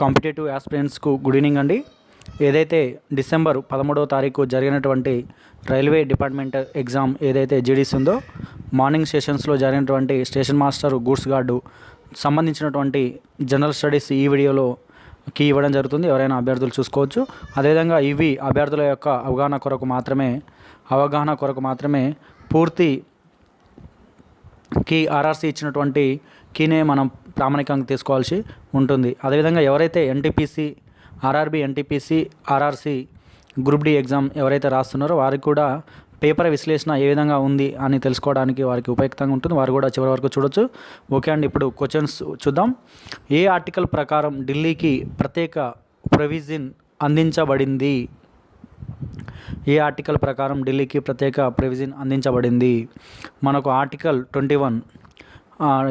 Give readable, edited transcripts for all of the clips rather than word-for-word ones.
Competitive ఆస్పిరెంట్స్కు good evening అండి. ఏదైతే December 13వ తారీఖు జరిగినటువంటి రైల్వే డిపార్ట్మెంట్ ఎగ్జామ్ ఏదైతే జీడీసీ ఉందో, మార్నింగ్ సెషన్స్లో జరిగినటువంటి స్టేషన్ మాస్టర్, గూడ్స్ గార్డు సంబంధించినటువంటి జనరల్ స్టడీస్ ఈ వీడియోలో కీ ఇవ్వడం జరుగుతుంది. ఎవరైనా అభ్యర్థులు చూసుకోవచ్చు. అదేవిధంగా ఇవి అభ్యర్థుల యొక్క అవగాహన కొరకు మాత్రమే పూర్తి కీ ఆర్ఆర్సీ ఇచ్చినటువంటి కీనే మనం ప్రామాణికంగా తీసుకోవాల్సి ఉంటుంది. అదేవిధంగా ఎవరైతే NTPC, RRB, NTPC, RRC group D exam ఎవరైతే రాస్తున్నారో వారికి కూడా పేపర్ విశ్లేషణ ఏ విధంగా ఉంది అని తెలుసుకోవడానికి వారికి ఉపయుక్తంగా ఉంటుంది. వారు కూడా చివరి వరకు చూడొచ్చు. ఓకే అండి, ఇప్పుడు క్వశ్చన్స్ చూద్దాం. ఏ ఆర్టికల్ ప్రకారం ఢిల్లీకి ప్రత్యేక ప్రొవిజన్ అందించబడింది? ఏ ఆర్టికల్ ప్రకారం ఢిల్లీకి ప్రత్యేక ప్రొవిజన్ అందించబడింది? మనకు ఆర్టికల్ 21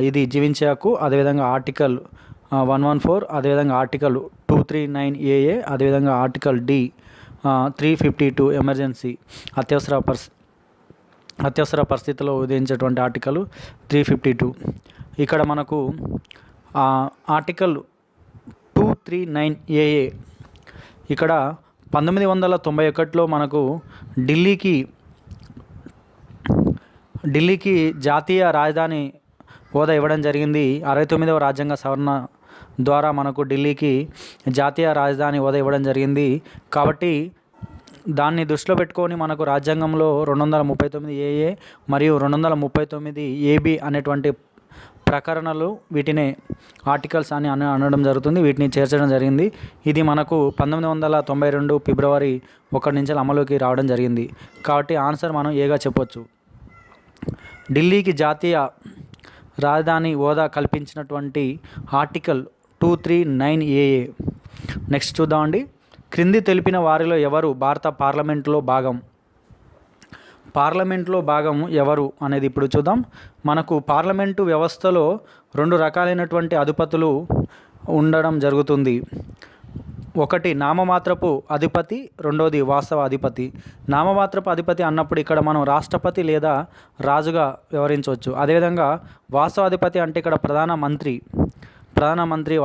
ఇది జీవించే హక్కు, అదేవిధంగా ఆర్టికల్ 114, అదేవిధంగా ఆర్టికల్ 239AA, అదేవిధంగా ఆర్టికల్ డి 352 ఎమర్జెన్సీ అత్యవసర పరిస్థితిలో విధించేటువంటి ఆర్టికల్ 352. ఇక్కడ మనకు ఆర్టికల్ 239AA ఇక్కడ 1991లో మనకు ఢిల్లీకి జాతీయ రాజధాని హోదా ఇవ్వడం జరిగింది. 69వ రాజ్యాంగ సవరణ ద్వారా మనకు ఢిల్లీకి జాతీయ రాజధాని హోదా ఇవ్వడం జరిగింది. కాబట్టి దాన్ని దృష్టిలో పెట్టుకొని మనకు రాజ్యాంగంలో 239AA మరియు 239AB అనేటువంటి ప్రకరణలు, వీటినే ఆర్టికల్స్ అని అనడం జరుగుతుంది. వీటిని చేర్చడం జరిగింది. ఇది మనకు 1992 ఫిబ్రవరి 1 నుంచి అమలుకి రావడం జరిగింది. కాబట్టి ఆన్సర్ మనం ఏగా చెప్పొచ్చు. ఢిల్లీకి జాతీయ రాజధాని హోదా కల్పించినటువంటి ఆర్టికల్ 239AA. నెక్స్ట్ చూద్దామండి. క్రింది తెలిపిన వారిలో ఎవరు భారత పార్లమెంట్లో భాగం ఎవరు అనేది ఇప్పుడు చూద్దాం. మనకు పార్లమెంటు వ్యవస్థలో 2 రకాలైనటువంటి అధిపతులు ఉండడం జరుగుతుంది. ఒకటి నామమాత్రపు అధిపతి, రెండోది వాస్తవ అధిపతి. నామమాత్రపు అధిపతి అన్నప్పుడు ఇక్కడ మనం రాష్ట్రపతి లేదా రాజుగా వ్యవహరించవచ్చు. అదేవిధంగా వాస్తవ అధిపతి అంటే ఇక్కడ ప్రధానమంత్రి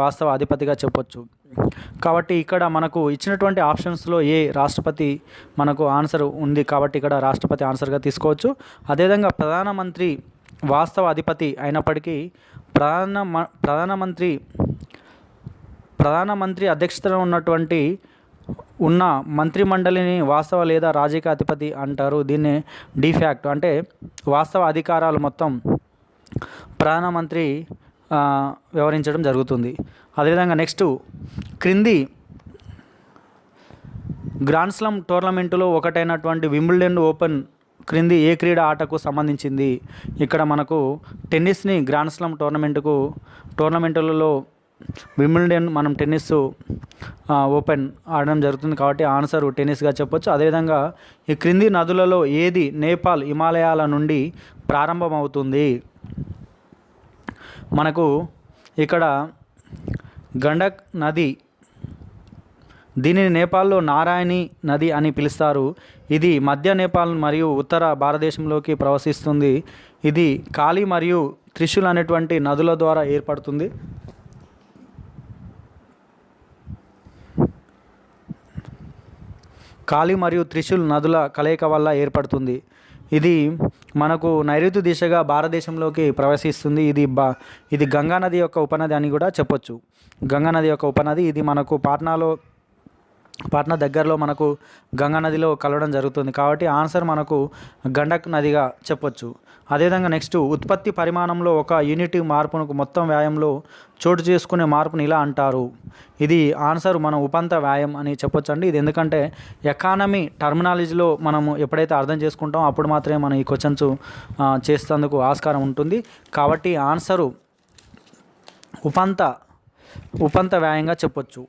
వాస్తవ అధిపతిగా చెప్పొచ్చు. కాబట్టి ఇక్కడ మనకు ఇచ్చినటువంటి ఆప్షన్స్లో ఏ రాష్ట్రపతి మనకు ఆన్సర్ ఉంది, కాబట్టి ఇక్కడ రాష్ట్రపతి ఆన్సర్గా తీసుకోవచ్చు. అదేవిధంగా ప్రధానమంత్రి వాస్తవ అధిపతి అయినప్పటికీ ప్రధానమంత్రి అధ్యక్షతన ఉన్న మంత్రిమండలిని వాస్తవ లేదా రాజకీయ అధిపతి అంటారు. దీన్నే డిఫాక్ట్ అంటే వాస్తవ అధికారాలు మొత్తం ప్రధానమంత్రి వ్యవహరించడం జరుగుతుంది. అదేవిధంగా నెక్స్ట్, క్రింది గ్రాండ్ స్లామ్ టోర్నమెంటులో ఒకటైనటువంటి వింబుల్డన్ ఓపెన్ క్రింది ఏ క్రీడా ఆటకు సంబంధించింది? ఇక్కడ మనకు టెన్నిస్ని గ్రాండ్ స్లామ్ టోర్నమెంటులలో వింబుల్డన్ మనం టెన్నిస్ ఓపెన్ ఆడడం జరుగుతుంది. కాబట్టి ఆన్సర్ టెన్నిస్గా చెప్పొచ్చు. అదేవిధంగా ఈ క్రింది నదులలో ఏది నేపాల్ హిమాలయాల నుండి ప్రారంభమవుతుంది? మనకు ఇక్కడ గండక్ నది, దీనిని నేపాల్లో నారాయణి నది అని పిలుస్తారు. ఇది మధ్య నేపాల్ మరియు ఉత్తర భారతదేశంలోకి ప్రవహిస్తుంది. ఇది కాళీ మరియు త్రిశూల్ అనేటువంటి నదుల ద్వారా ఏర్పడుతుంది. కాళీ మరియు త్రిశూల్ నదుల కలయిక వల్ల ఏర్పడుతుంది. ఇది మనకు నైరుతి దిశగా భారతదేశంలోకి ప్రవేశిస్తుంది. ఇది గంగా నది యొక్క ఉపనది అని కూడా చెప్పొచ్చు. గంగా నది యొక్క ఉపనది ఇది మనకు పాట్నా దగ్గరలో మనకు గంగా నదిలో కలవడం జరుగుతుంది. కాబట్టి ఆన్సర్ మనకు గండక్ నదిగా చెప్పొచ్చు. అదేవిధంగా నెక్స్ట్, ఉత్పత్తి పరిమాణంలో ఒక యూనిట్ మార్పునకు మొత్తం వ్యాయంలో చోటు చేసుకునే మార్పుని ఇలా అంటారు. ఇది ఆన్సర్ మనం ఉపాంత వ్యాయం అని చెప్పొచ్చు అండి. ఇది ఎందుకంటే ఎకానమీ టర్మినాలజీలో మనము ఎప్పుడైతే అర్థం చేసుకుంటామో అప్పుడు మాత్రమే మనం ఈ క్వశ్చన్స్ చేసేందుకు ఆస్కారం ఉంటుంది. కాబట్టి ఆన్సరు ఉపాంత వ్యాయంగా చెప్పొచ్చు.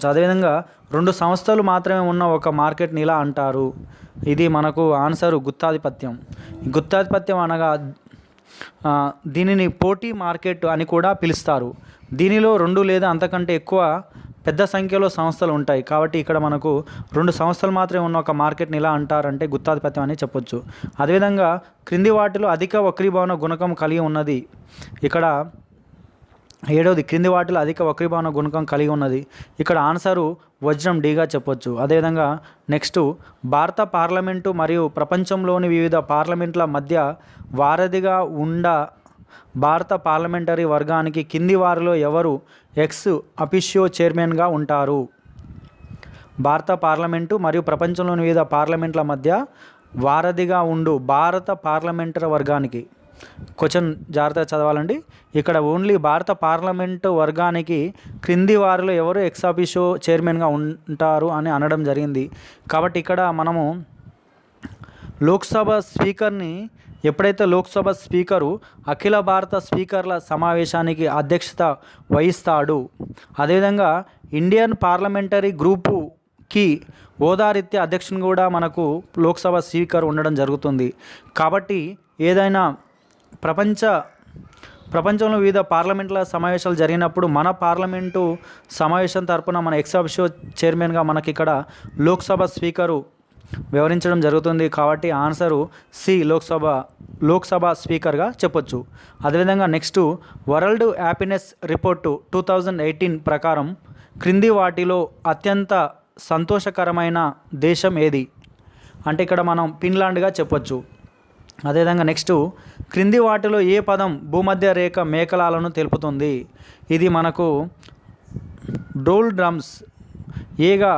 అదేవిధంగా 2 సంస్థలు మాత్రమే ఉన్న ఒక మార్కెట్ని ఇలా అంటారు. ఇది మనకు ఆన్సరు గుత్తాధిపత్యం అనగా దీనిని పోటీ మార్కెట్ అని కూడా పిలుస్తారు. దీనిలో 2 లేదా అంతకంటే ఎక్కువ పెద్ద సంఖ్యలో సంస్థలు ఉంటాయి. కాబట్టి ఇక్కడ మనకు 2 సంస్థలు మాత్రమే ఉన్న ఒక మార్కెట్ని ఇలా అంటారంటే గుత్తాధిపత్యం అని చెప్పొచ్చు. అదేవిధంగా క్రింది వాటిలో అధిక వక్రీభవన గుణకం కలిగి ఉన్నది? ఇక్కడ ఏడవది క్రింది వాటిలో అధిక వక్రీభవన గుణకం కలిగి ఉన్నది. ఇక్కడ ఆన్సరు వజ్రం డీగా చెప్పొచ్చు. అదేవిధంగా నెక్స్ట్, భారత పార్లమెంటు మరియు ప్రపంచంలోని వివిధ పార్లమెంట్ల మధ్య వారధిగా భారత పార్లమెంటరీ వర్గానికి కింది వారిలో ఎవరు ఎక్స్ అఫిషియో చైర్మన్గా ఉంటారు? భారత పార్లమెంటు మరియు ప్రపంచంలోని వివిధ పార్లమెంట్ల మధ్య వారధిగా భారత పార్లమెంటరీ వర్గానికి. క్వశ్చన్ జాగ్రత్తగా చదవాలండి. ఇక్కడ ఓన్లీ భారత పార్లమెంటు వర్గానికి క్రింది వారిలో ఎవరు ఎక్స్ అఫిషియో చైర్మన్గా ఉంటారు అని అనడం జరిగింది. కాబట్టి ఇక్కడ మనము లోక్సభ స్పీకర్ని, ఎప్పుడైతే లోక్సభ స్పీకరు అఖిల భారత స్పీకర్ల సమావేశానికి అధ్యక్షత వహిస్తాడు, అదేవిధంగా ఇండియన్ పార్లమెంటరీ గ్రూపుకి హోదారీత్యా అధ్యక్షుని కూడా మనకు లోక్సభ స్పీకర్ ఉండడం జరుగుతుంది. కాబట్టి ఏదైనా ప్రపంచంలో వివిధ పార్లమెంట్ల సమావేశాలు జరిగినప్పుడు మన పార్లమెంటు సమావేశం తరపున మన ఎక్స్ అఫిషియో చైర్మన్గా మనకి ఇక్కడ లోక్సభ స్పీకరు వివరించడం జరుగుతుంది. కాబట్టి ఆన్సరు సి, లోక్సభ స్పీకర్గా చెప్పొచ్చు. అదేవిధంగా నెక్స్ట్, వరల్డ్ హ్యాపీనెస్ రిపోర్టు 2018 ప్రకారం క్రింది వాటిలో అత్యంత సంతోషకరమైన దేశం ఏది? అంటే ఇక్కడ మనం ఫిన్లాండ్గా చెప్పొచ్చు. అదేవిధంగా నెక్స్ట్, క్రింది వాటిలో ఏ పదం భూమధ్య రేఖ మేకలాలను తెలుపుతుంది? ఇది మనకు డోల్ డ్రమ్స్ ఏగా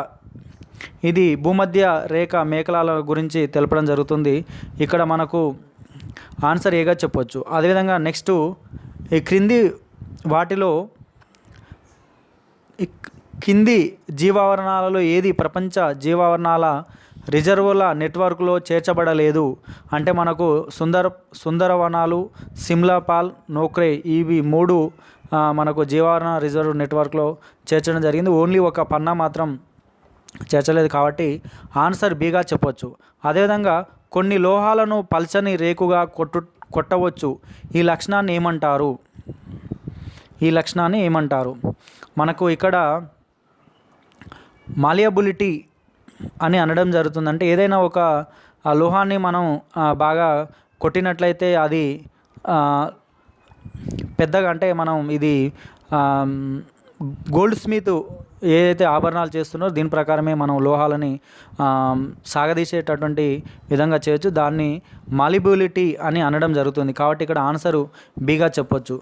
ఇది భూమధ్య రేఖ మేకలాల గురించి తెలపడం జరుగుతుంది. ఇక్కడ మనకు ఆన్సర్ ఏగా చెప్పొచ్చు. అదేవిధంగా నెక్స్ట్, ఈ క్రింది వాటిలో కింది జీవావరణాలలో ఏది ప్రపంచ జీవావరణాల రిజర్వుల నెట్వర్క్లో చేర్చబడలేదు? అంటే మనకు సుందరవనాలు, సిమ్లాపాల్, నోక్రే ఇవి 3 మనకు జీవావరణ రిజర్వ్ నెట్వర్క్లో చేర్చడం జరిగింది. ఓన్లీ ఒక పన్నా మాత్రం చేర్చలేదు. కాబట్టి ఆన్సర్ బిగా చెప్పొచ్చు. అదేవిధంగా కొన్ని లోహాలను పల్చని రేకుగా కొట్టవచ్చు. ఈ లక్షణాన్ని ఏమంటారు? మనకు ఇక్కడ మాలియబిలిటీ అని అనడం జరుగుతుంది. అంటే ఏదైనా ఒక లోహాన్ని మనం బాగా కొట్టినట్లయితే అది పెద్దగా, అంటే మనం ఇది గోల్డ్ స్మిత్ ఏదైతే ఆభరణాలు చేస్తున్నారో దీని ప్రకారమే మనం లోహాలని సాగదీసేటటువంటి విధంగా చేయొచ్చు. దాన్ని మాలిబిలిటీ అని అనడం జరుగుతుంది. కాబట్టి ఇక్కడ ఆన్సరు బిగా చెప్పొచ్చు.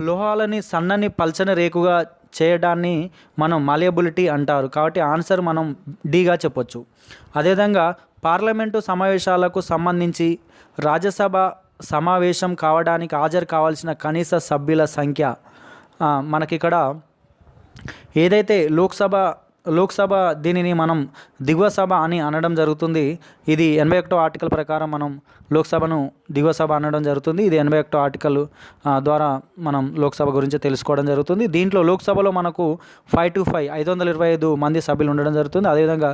లోహాలని సన్నని పల్చని రేకుగా చేయడాన్ని మనం మాలియబిలిటీ అంటారు. కాబట్టి ఆన్సర్ మనం డీగా చెప్పొచ్చు. అదేవిధంగా పార్లమెంటు సమావేశాలకు సంబంధించి రాజ్యసభ సమావేశం కావడానికి హాజరు కావాల్సిన కనీస సభ్యుల సంఖ్య మనకిక్కడ ఏదైతే లోక్సభ దీనిని మనం దిగువ సభ అని అనడం జరుగుతుంది. ఇది 81వ ఆర్టికల్ ప్రకారం మనం లోక్సభను దిగువ సభ అనడం జరుగుతుంది. ఇది 81వ ఆర్టికల్ ద్వారా మనం లోక్సభ గురించి తెలుసుకోవడం జరుగుతుంది. దీంట్లో లోక్సభలో మనకు 5 to 5 525 మంది సభ్యులు ఉండడం జరుగుతుంది. అదేవిధంగా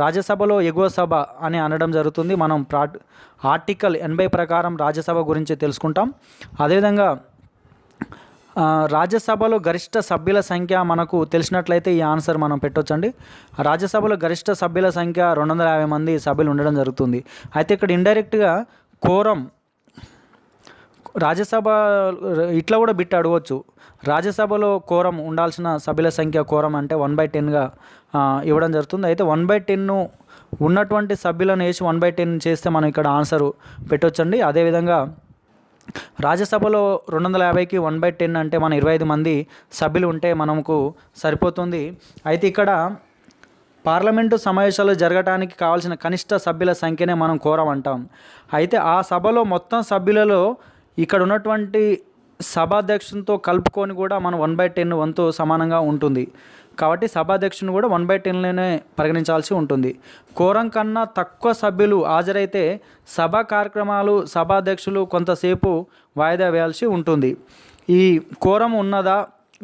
రాజ్యసభలో ఎగువ సభ అని అనడం జరుగుతుంది. మనం ఆర్టికల్ 80 ప్రకారం రాజ్యసభ గురించి తెలుసుకుంటాం. అదేవిధంగా రాజ్యసభలో గరిష్ట సభ్యుల సంఖ్య మనకు తెలిసినట్లయితే ఈ ఆన్సర్ మనం పెట్టొచ్చండి. రాజ్యసభలో గరిష్ట సభ్యుల సంఖ్య 250 మంది సభ్యులు ఉండడం జరుగుతుంది. అయితే ఇక్కడ ఇండైరెక్ట్గా కోరం రాజ్యసభ ఇట్లా కూడా బిట్ అడగవచ్చు. రాజ్యసభలో కోరం ఉండాల్సిన సభ్యుల సంఖ్య కోరం అంటే 1/10గా ఇవ్వడం జరుగుతుంది. అయితే 1/10 ఉన్నటువంటి సభ్యులను వేసి 1/10 చేస్తే మనం ఇక్కడ ఆన్సరు పెట్టొచ్చండి. అదేవిధంగా రాజ్యసభలో 250కి 1/10 అంటే మన 25 మంది సభ్యులు ఉంటే మనకు సరిపోతుంది. అయితే ఇక్కడ పార్లమెంటు సమావేశాలు జరగడానికి కావాల్సిన కనిష్ట సభ్యుల సంఖ్యనే మనం కోరం అంటాం. అయితే ఆ సభలో మొత్తం సభ్యులలో ఇక్కడ ఉన్నటువంటి సభాధ్యక్షునితో కలుపుకొని కూడా మనం 1/10 వంతు సమానంగా ఉంటుంది. కాబట్టి సభాధ్యక్షుని కూడా 1/10లోనే పరిగణించాల్సి ఉంటుంది. కోరం కన్నా తక్కువ సభ్యులు హాజరైతే సభా కార్యక్రమాలు సభాధ్యక్షులు కొంతసేపు వాయిదా వేయాల్సి ఉంటుంది. ఈ కోరం ఉన్నదా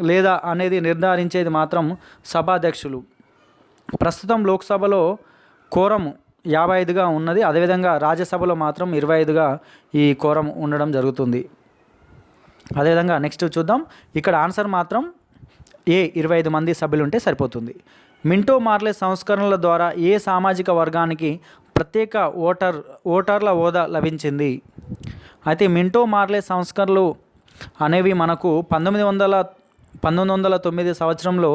లేదా అనేది నిర్ధారించేది మాత్రం సభాధ్యక్షులు. ప్రస్తుతం లోక్సభలో కోరం 55గా ఉన్నది. అదేవిధంగా రాజ్యసభలో మాత్రం 25గా ఈ కోరం ఉండడం జరుగుతుంది. అదేవిధంగా నెక్స్ట్ చూద్దాం. ఇక్కడ ఆన్సర్ మాత్రం 25 మంది సభ్యులు ఉంటే సరిపోతుంది. మింటో మార్లే సంస్కరణల ద్వారా ఏ సామాజిక వర్గానికి ప్రత్యేక ఓటర్ల హోదా లభించింది? అయితే మింటో మార్లే సంస్కరణలు అనేవి మనకు 1909 సంవత్సరంలో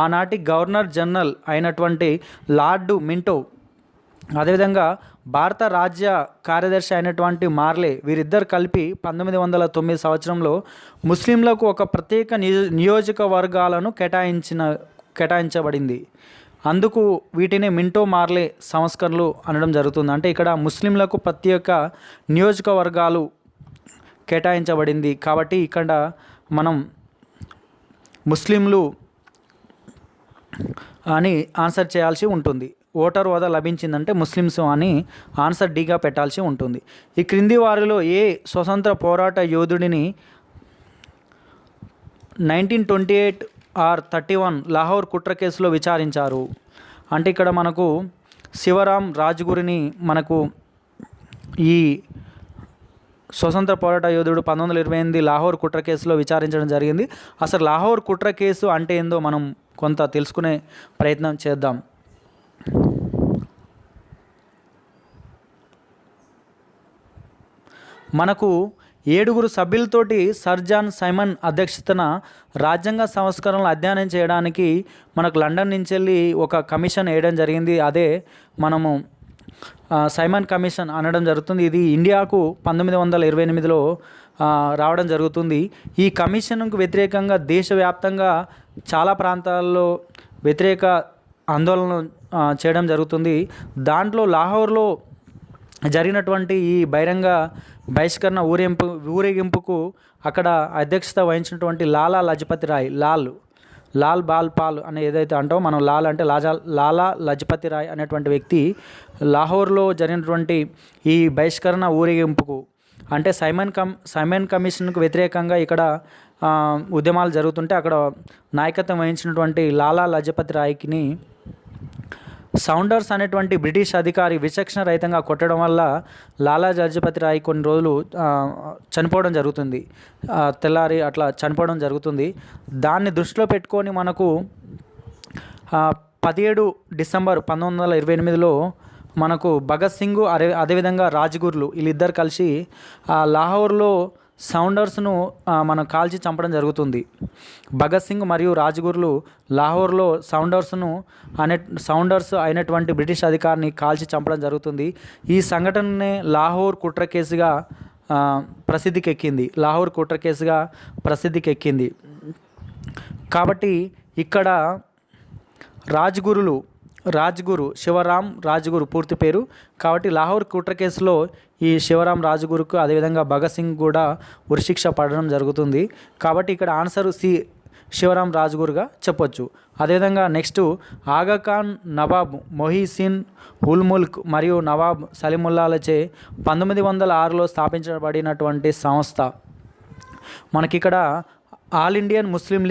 ఆనాటి గవర్నర్ జనరల్ అయినటువంటి లార్డ్ మింటో, అదేవిధంగా భారత రాజ్య కార్యదర్శి అయినటువంటి మార్లే, వీరిద్దరు కలిపి 1909 సంవత్సరంలో ముస్లింలకు ఒక ప్రత్యేక నియోజకవర్గాలను కేటాయించబడింది. అందుకు వీటిని మింటో మార్లే సంస్కరణలు అనడం జరుగుతుంది. అంటే ఇక్కడ ముస్లింలకు ప్రత్యేక నియోజకవర్గాలు కేటాయించబడింది కాబట్టి ఇక్కడ మనం ముస్లింలు అని ఆన్సర్ చేయాల్సి ఉంటుంది. ఓటర్ హోదా లభించిందంటే ముస్లిమ్స్ అని ఆన్సర్ డీగా పెట్టాల్సి ఉంటుంది. ఈ క్రింది వారిలో ఏ స్వతంత్ర పోరాట యోధుడిని 1928 ఆర్ 31 లాహోర్ కుట్ర కేసులో విచారించారు? అంటే ఇక్కడ మనకు శివరాం రాజ్గురిని మనకు ఈ స్వతంత్ర పోరాట యోధుడు 1928 లాహోర్ కుట్ర కేసులో విచారించడం జరిగింది. అసలు లాహోర్ కుట్ర కేసు అంటే ఏందో మనం కొంత తెలుసుకునే ప్రయత్నం చేద్దాం. మనకు 7 సభ్యులతోటి సర్ జాన్ సైమన్ అధ్యక్షతన రాజ్యాంగ సంస్కరణలు అధ్యయనం చేయడానికి మనకు లండన్ నుంచి వెళ్ళి ఒక కమిషన్ వేయడం జరిగింది. అదే మనము సైమన్ కమిషన్ అనడం జరుగుతుంది. ఇది ఇండియాకు 1928లో రావడం జరుగుతుంది. ఈ కమిషన్కు వ్యతిరేకంగా దేశవ్యాప్తంగా చాలా ప్రాంతాల్లో వ్యతిరేక ఆందోళన చేయడం జరుగుతుంది. దాంట్లో లాహోర్లో జరిగినటువంటి ఈ బహిరంగ బహిష్కరణ ఊరేగింపుకు అక్కడ అధ్యక్షత వహించినటువంటి లాలా లజపతి రాయ్, లాల్ బాల్ పాల్ అని ఏదైతే అంటామో మనం, లాల్ అంటే లాలా లజపతి రాయ్ అనేటువంటి వ్యక్తి లాహోర్లో జరిగినటువంటి ఈ బహిష్కరణ ఊరేగింపుకు అంటే సైమన్ కమిషన్కు వ్యతిరేకంగా ఇక్కడ ఉద్యమాలు జరుగుతుంటే అక్కడ నాయకత్వం వహించినటువంటి లాలా లజపతి రాయ్ని సౌండర్స్ అనేటువంటి బ్రిటిష్ అధికారి విచక్షణ రహితంగా కొట్టడం వల్ల లాలా లజపతి రాయ్ కొన్ని రోజులు చనిపోవడం జరుగుతుంది. తెల్లారి అట్లా చనిపోవడం జరుగుతుంది. దాన్ని దృష్టిలో పెట్టుకొని మనకు 17 డిసెంబర్ 1928లో మనకు భగత్ సింగ్ అదేవిధంగా రాజ్గుర్లు వీళ్ళిద్దరు కలిసి లాహోర్లో సౌండర్స్ను మనం కాల్చి చంపడం జరుగుతుంది. భగత్ సింగ్ మరియు రాజ్గుర్లు లాహోర్లో సౌండర్స్ అయినటువంటి బ్రిటిష్ అధికారిని కాల్చి చంపడం జరుగుతుంది. ఈ సంఘటననే లాహోర్ కుట్ర కేసుగా ప్రసిద్ధికెక్కింది. కాబట్టి ఇక్కడ రాజ్గురు శివరాం రాజ్గురు పూర్తి పేరు. కాబట్టి లాహోర్ కుట్ర కేసులో ఈ శివరాం రాజ్గురుకు అదేవిధంగా భగత్ సింగ్ కూడా ఉరిశిక్ష పడడం జరుగుతుంది. కాబట్టి ఇక్కడ ఆన్సర్ సి శివరాం రాజ్గురుగా చెప్పొచ్చు. అదేవిధంగా నెక్స్ట్ ఆగాఖాన్, నవాబ్ మొహిసిన్ ఉల్ ముల్క్ మరియు నవాబ్ సలీముల్లాలచే 1906లో స్థాపించబడినటువంటి సంస్థ మనకిక్కడ ఆల్ ఇండియన్ ముస్లిం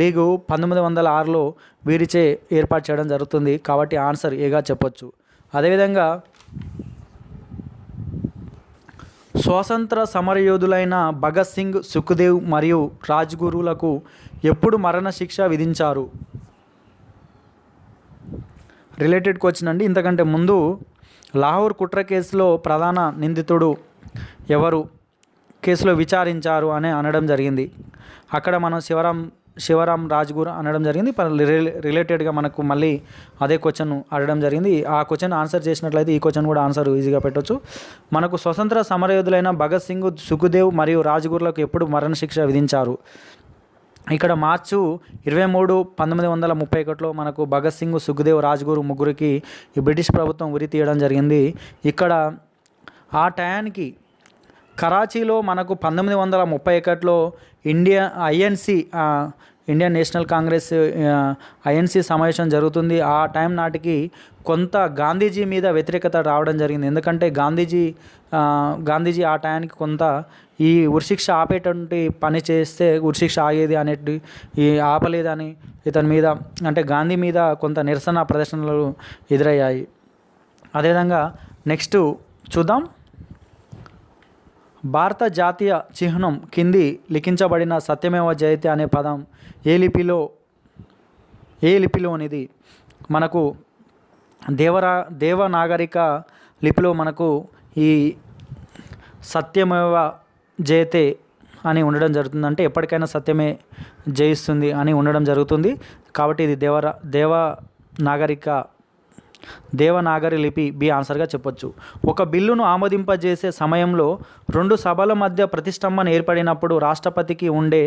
లీగు 1906లో వీరిచే ఏర్పాటు చేయడం జరుగుతుంది. కాబట్టి ఆన్సర్ ఏగా చెప్పొచ్చు. అదేవిధంగా స్వాతంత్ర సమరయోధులైన భగత్ సింగ్, సుఖ్దేవ్ మరియు రాజ్గురులకు ఎప్పుడు మరణశిక్ష విధించారు? రిలేటెడ్ క్వశ్చన్ అండి. ఇంతకంటే ముందు లాహోర్ కుట్ర కేసులో ప్రధాన నిందితుడు ఎవరు కేసులో విచారించారు అని అనడం జరిగింది. అక్కడ మనం శివరాం రాజ్గురు అనడం జరిగింది. రిలేటెడ్గా మనకు మళ్ళీ అదే క్వశ్చన్ అడగడం జరిగింది. ఆ క్వశ్చన్ ఆన్సర్ చేసినట్లయితే ఈ క్వశ్చన్ కూడా ఆన్సర్ ఈజీగా పెట్టవచ్చు. మనకు స్వతంత్ర సమరయోధులైన భగత్ సింగ్, సుఖ్దేవ్ మరియు రాజ్గురులకు ఎప్పుడు మరణశిక్ష విధించారు? ఇక్కడ మార్చి 23, 1931లో మనకు భగత్ సింగ్, సుఖ్దేవ్, రాజ్గురు ముగ్గురికి ఈ బ్రిటిష్ ప్రభుత్వం ఉరి తీయడం జరిగింది. ఇక్కడ ఆ టయానికి కరాచీలో మనకు 1931లో ఇండియన్ నేషనల్ కాంగ్రెస్ ఐఎన్సి సమావేశం జరుగుతుంది. ఆ టైం నాటికి కొంత గాంధీజీ మీద వ్యతిరేకత రావడం జరిగింది. ఎందుకంటే గాంధీజీ ఆ టయానికి కొంత ఈ ఉరిశిక్ష ఆపేటువంటి పని చేస్తే ఉరిశిక్ష ఆగేది అనేటి ఈ ఆపలేదని ఇతని మీద అంటే గాంధీ మీద కొంత నిరసన ప్రదర్శనలు ఎదురయ్యాయి. అదేవిధంగా నెక్స్ట్ చూద్దాం. భారత జాతీయ చిహ్నం కింది లిఖించబడిన సత్యమేవ జయతే అనే పదం ఏ లిపిలోనిది? మనకు దేవనాగరిక లిపిలో మనకు ఈ సత్యమేవ జయతే అని ఉండడం జరుగుతుంది. అంటే ఎప్పటికైనా సత్యమే జయిస్తుంది అని ఉండడం జరుగుతుంది. కాబట్టి ఇది దేవనాగరి లిపి బి ఆన్సర్గా చెప్పొచ్చు. ఒక బిల్లును ఆమోదింపజేసే సమయంలో రెండు సభల మధ్య ప్రతిష్టంభన ఏర్పడినప్పుడు రాష్ట్రపతికి ఉండే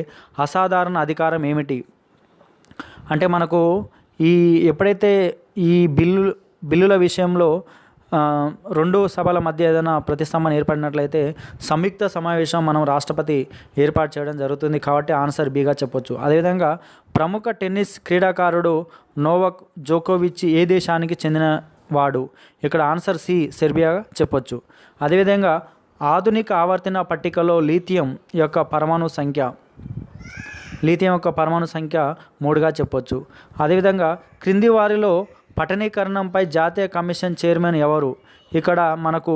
అసాధారణ అధికారం ఏమిటి? అంటే మనకు ఎప్పుడైతే ఈ బిల్లుల విషయంలో రెండు సభల మధ్య ఏదైనా ప్రతిష్టంభన ఏర్పడినట్లయితే సంయుక్త సమావేశం మనం రాష్ట్రపతి ఏర్పాటు చేయడం జరుగుతుంది. కాబట్టి ఆన్సర్ బిగా చెప్పొచ్చు. అదేవిధంగా ప్రముఖ టెన్నిస్ క్రీడాకారుడు నోవాక్ జోకోవిచ్ ఏ దేశానికి చెందినవాడు? ఇక్కడ ఆన్సర్ సి సెర్బియాగా చెప్పొచ్చు. అదేవిధంగా ఆధునిక ఆవర్తన పట్టికలో లిథియం యొక్క పరమాణు సంఖ్య 3గా చెప్పొచ్చు. అదేవిధంగా క్రింది వారిలో పట్టణీకరణంపై జాతీయ కమిషన్ చైర్మన్ ఎవరు? ఇక్కడ మనకు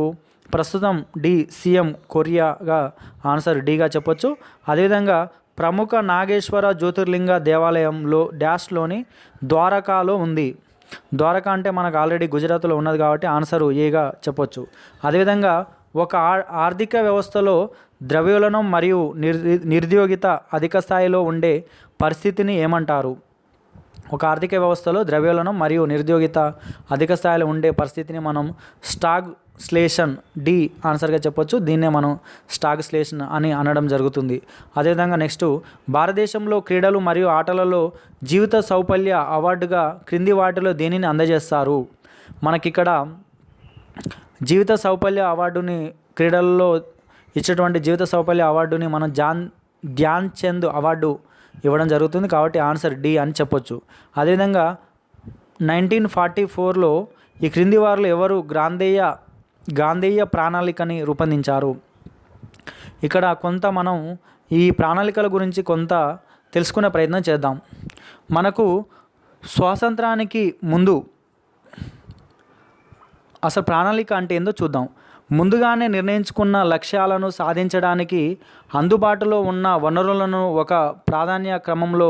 ప్రస్తుతం సీఎం కొరియాగా ఆన్సర్ డిగా చెప్పొచ్చు. అదేవిధంగా ప్రముఖ నాగేశ్వర జ్యోతిర్లింగ దేవాలయంలో డాష్లోని ద్వారకాలో ఉంది. ద్వారకా అంటే మనకు ఆల్రెడీ గుజరాత్లో ఉన్నది కాబట్టి ఆన్సరు ఏగా చెప్పొచ్చు. అదేవిధంగా ఒక ఆర్థిక వ్యవస్థలో ద్రవ్యోల్బణం మరియు నిరుద్యోగిత అధిక స్థాయిలో ఉండే పరిస్థితిని ఏమంటారు? ఒక ఆర్థిక వ్యవస్థలో ద్రవ్యోల్బణం మరియు నిరుద్యోగిత అధిక స్థాయిలో ఉండే పరిస్థితిని మనం స్టాగ్ఫ్లేషన్ డి ఆన్సర్గా చెప్పొచ్చు. దీన్నే మనం స్టాగ్ఫ్లేషన్ అని అనడం జరుగుతుంది. అదేవిధంగా నెక్స్ట్, భారతదేశంలో క్రీడలు మరియు ఆటలలో జీవిత సౌపల్య అవార్డుగా క్రింది వాటిలో దేనిని అందజేస్తారు? మనకిక్కడ జీవిత సౌపల్య అవార్డుని క్రీడల్లో ఇచ్చేటువంటి జీవిత సౌపల్య అవార్డుని మనం ధ్యాన్ చంద్ అవార్డు ఇవ్వడం జరుగుతుంది. కాబట్టి ఆన్సర్ డి అని చెప్పొచ్చు. అదేవిధంగా 1944లో ఈ క్రింది వారిలో ఎవరు గాంధేయ ప్రణాళికని రూపొందించారు? ఇక్కడ కొంత మనం ఈ ప్రణాళికల గురించి కొంత తెలుసుకునే ప్రయత్నం చేద్దాం. మనకు స్వాతంత్రానికి ముందు అసలు ప్రణాళిక అంటే ఏందో చూద్దాం. ముందుగానే నిర్ణయించుకున్న లక్ష్యాలను సాధించడానికి అందుబాటులో ఉన్న వనరులను ఒక ప్రాధాన్య క్రమంలో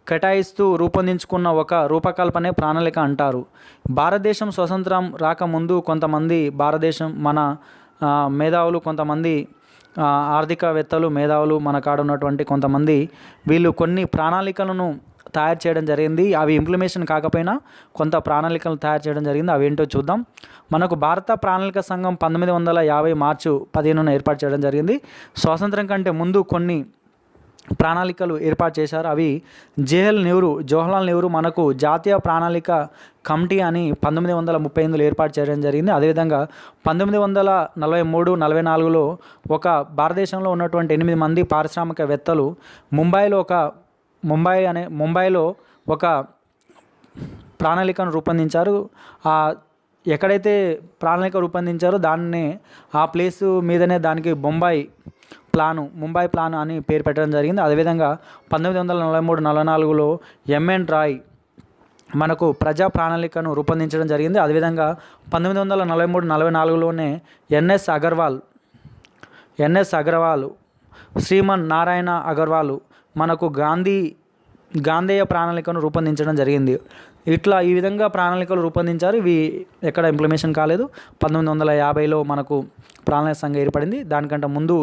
కేటాయిస్తూ రూపొందించుకున్న ఒక రూపకల్పనే ప్రణాళిక అంటారు. భారతదేశం స్వతంత్రం రాకముందు కొంతమంది మన మేధావులు, కొంతమంది ఆర్థికవేత్తలు, మేధావులు మన కాడ ఉన్నటువంటి కొంతమంది వీళ్ళు కొన్ని ప్రణాళికలను తయారు చేయడం జరిగింది. అవి ఇంప్లిమెంటేషన్ కాకపోయినా కొంత ప్రణాళికలు తయారు చేయడం జరిగింది. అవి ఏంటో చూద్దాం. మనకు భారత ప్రణాళిక సంఘం 1950 మార్చి 15న ఏర్పాటు చేయడం జరిగింది. స్వాతంత్రం కంటే ముందు కొన్ని ప్రణాళికలు ఏర్పాటు చేశారు. అవి జవహర్లాల్ నెహ్రూ మనకు జాతీయ ప్రణాళిక కమిటీ అని 1938లో ఏర్పాటు చేయడం జరిగింది. అదేవిధంగా 1943-44లో భారతదేశంలో ఉన్నటువంటి 8 మంది పారిశ్రామికవేత్తలు ముంబైలో ఒక ప్రణాళికను రూపొందించారు. ఎక్కడైతే ప్రణాళిక రూపొందించారో ఆ ప్లేసు మీదనే దానికి ముంబై ప్లాన్ అని పేరు పెట్టడం జరిగింది. అదేవిధంగా 1943-44లో ఎంఎన్ రాయ్ మనకు ప్రజా ప్రణాళికను రూపొందించడం జరిగింది. అదేవిధంగా 1943-44లోనే ఎన్ఎస్ అగర్వాల్ శ్రీమన్ నారాయణ అగర్వాల్ మనకు గాంధేయ ప్రణాళికను రూపొందించడం జరిగింది. ఈ విధంగా ప్రణాళికలు రూపొందించారు. ఇవి ఎక్కడ ఇంప్లిమెంటేషన్ కాలేదు. 1950లో మనకు ప్రణాళిక సంఘం ఏర్పడింది. దానికంటే ముందు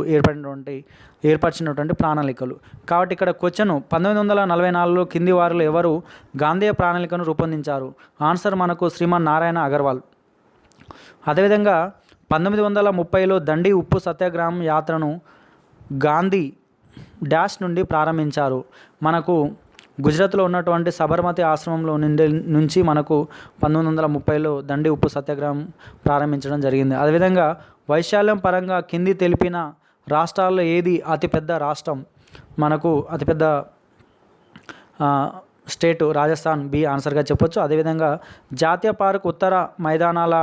ఏర్పరిచినటువంటి ప్రణాళికలు. కాబట్టి ఇక్కడ క్వశ్చన్ 1944లో కింది వారిలో ఎవరు గాంధేయ ప్రణాళికను రూపొందించారు? ఆన్సర్ మనకు శ్రీమన్ నారాయణ అగర్వాల్. అదేవిధంగా 1930లో దండి ఉప్పు సత్యాగ్రహం యాత్రను గాంధీ డాష్ నుండి ప్రారంభించారు. మనకు గుజరాత్లో ఉన్నటువంటి సబర్మతి ఆశ్రమంలో నుంచి మనకు 1930లో దండి ఉప్పు సత్యాగ్రహం ప్రారంభించడం జరిగింది. అదేవిధంగా వైశాల్యం పరంగా కింది తెలిపిన రాష్ట్రాల్లో ఏది అతిపెద్ద రాష్ట్రం? మనకు అతిపెద్ద స్టేటు రాజస్థాన్ బి ఆన్సర్గా చెప్పొచ్చు. అదేవిధంగా జాతీయ పార్క్ ఉత్తర మైదానాల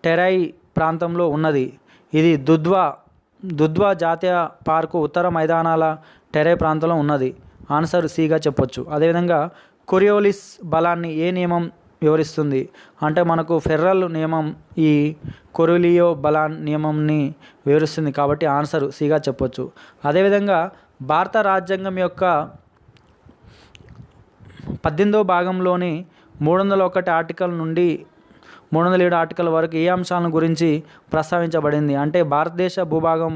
టెరాయి ప్రాంతంలో ఉన్నది. ఇది దుధ్వా జాతీయ పార్కు ఉత్తర మైదానాల టెరాయి ప్రాంతంలో ఉన్నది. ఆన్సర్ సిగా చెప్పొచ్చు. అదేవిధంగా కొరియోలిస్ బలాన్ని ఏ నియమం వివరిస్తుంది? అంటే మనకు ఫెర్రల్ నియమం ఈ కొరిలియో బలాన్ నియమంని వివరిస్తుంది. కాబట్టి ఆన్సర్ సిగా చెప్పొచ్చు. అదేవిధంగా భారత రాజ్యాంగం యొక్క 18వ భాగంలోని 301 ఆర్టికల్ నుండి 307 ఆర్టికల్ వరకు ఏ అంశాలను గురించి ప్రస్తావించబడింది? అంటే భారతదేశ భూభాగం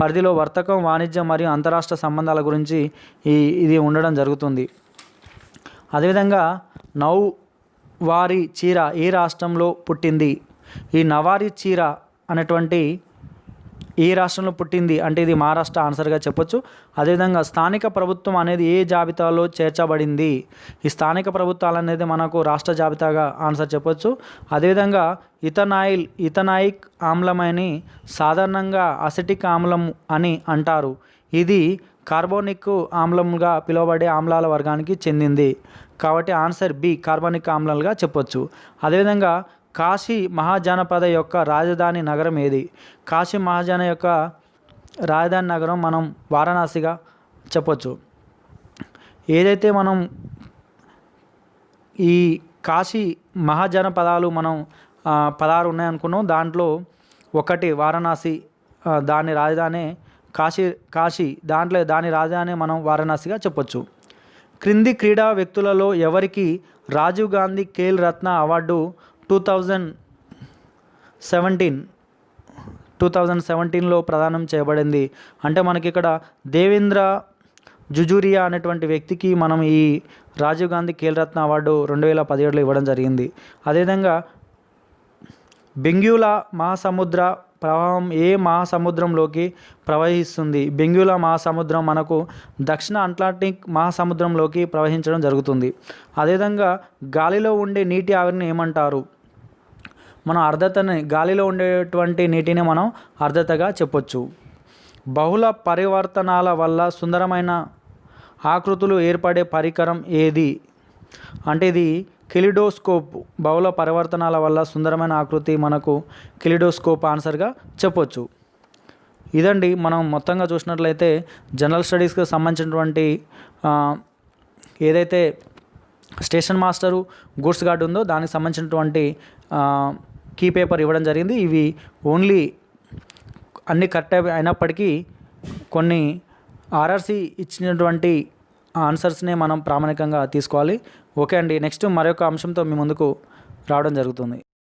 పరిధిలో వర్తకం, వాణిజ్యం మరియు అంతరాష్ట్ర సంబంధాల గురించి ఇది ఉండడం జరుగుతుంది. అదేవిధంగా నౌవారీ చీర ఏ రాష్ట్రంలో పుట్టింది? ఈ నవారీ చీర అనేటువంటి ఏ రాష్ట్రంలో పుట్టింది అంటే ఇది మహారాష్ట్ర ఆన్సర్గా చెప్పొచ్చు. అదేవిధంగా స్థానిక ప్రభుత్వం అనేది ఏ జాబితాలో చేర్చబడింది? ఈ స్థానిక ప్రభుత్వాలు అనేది మనకు రాష్ట్ర జాబితాగా ఆన్సర్ చెప్పొచ్చు. అదేవిధంగా ఇథనాయిక్ ఆమ్లమని సాధారణంగా అసిటిక్ ఆమ్లం అని అంటారు. ఇది కార్బోనిక్ ఆమ్లంగా పిలువబడే ఆమ్లాల వర్గానికి చెందింది. కాబట్టి ఆన్సర్ బి కార్బోనిక్ ఆమ్లాలుగా చెప్పొచ్చు. అదేవిధంగా కాశీ మహాజనపద యొక్క రాజధాని నగరం ఏది? కాశీ మహాజన యొక్క రాజధాని నగరం మనం వారణాసిగా చెప్పొచ్చు. ఏదైతే మనం ఈ కాశీ మహాజనపదాలు మనం 16 ఉన్నాయనుకున్నాం, దాంట్లో ఒకటి వారణాసి, దాని రాజధాని కాశీ దాని రాజధాని మనం వారణాసిగా చెప్పొచ్చు. క్రింది క్రీడా వ్యక్తులలో ఎవరికి రాజీవ్ గాంధీ ఖేల్ రత్న అవార్డు 2017లో ప్రదానం చేయబడింది? అంటే మనకి ఇక్కడ దేవేంద్ర జుజూరియా అనేటువంటి వ్యక్తికి మనం ఈ రాజీవ్ గాంధీ ఖేల్ రత్న అవార్డు 2017లో ఇవ్వడం జరిగింది. అదేవిధంగా బెంగ్యులా మహాసముద్ర ప్రవాహం ఏ మహాసముద్రంలోకి ప్రవహిస్తుంది? బెంగ్యులా మహాసముద్రం మనకు దక్షిణ అట్లాంటిక్ మహాసముద్రంలోకి ప్రవహించడం జరుగుతుంది. అదేవిధంగా గాలిలో ఉండే నీటి ఆవిరిని ఏమంటారు? మనం ఆర్ద్రతని, గాలిలో ఉండేటువంటి నీటిని మనం ఆర్ద్రతగా చెప్పొచ్చు. బహుళ పరివర్తనాల వల్ల సుందరమైన ఆకృతులు ఏర్పడే పరికరం ఏది? అంటే ఇది కెలిడోస్కోప్. బహుళ పరివర్తనాల వల్ల సుందరమైన ఆకృతి మనకు కెలిడోస్కోప్ ఆన్సర్గా చెప్పొచ్చు. ఇదండి మనం మొత్తంగా చూసినట్లయితే జనరల్ స్టడీస్కి సంబంధించినటువంటి ఏదైతే స్టేషన్ మాస్టరు, గూడ్స్ గార్డ్ ఉందో దానికి సంబంధించినటువంటి కీ పేపర్ ఇవ్వడం జరిగింది. ఇవి ఓన్లీ అన్ని కరెక్ట్ అయినప్పటికీ కొన్ని ఆర్ఆర్సీ ఇచ్చినటువంటి ఆన్సర్స్నే మనం ప్రామాణికంగా తీసుకోవాలి. ఓకే అండి, నెక్స్ట్ మరొక అంశంతో మీ ముందుకు రావడం జరుగుతుంది.